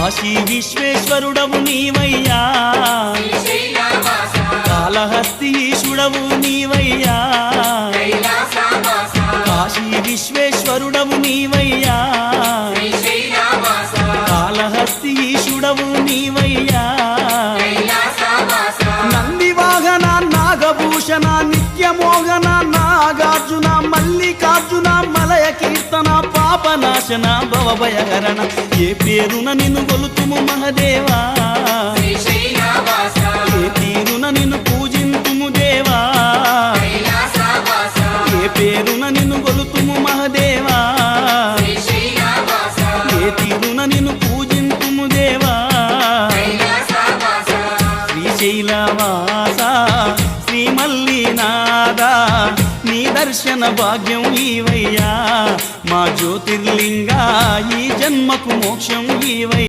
కాశీ విశ్వేశ్వరుడవు నీవయ్యా, కాళహస్తీశుడవు నీవయ్యా, కాశీ విశ్వేశ్వరుడవు నీవయ్యా, కాళహస్తీశుడవు నీవయ్యా, నందివాహన నాగభూషణ నిత్యమోహన నాగార్జున మల్లికార్జున మలయ కీర్తన పాపనాశన భవభయహరణ ఏ పేరున నిన్ను గొలుతుము మహదేవా, ఏ తీరున నిన్ను పూజింతుము దేవా, ఏ పేరున నిన్ను గొలుతుము మహదేవా, ఏ తీరున నిన్ను పూజింతుము దేవా. శ్రీశైలవాస శ్రీ మల్లినాథ నీ దర్శన భాగ్యం ఈవయ్యా, మా జ్యోతిర్లింగా ఈ జన్మకు మోక్షం ఈవయ్యా.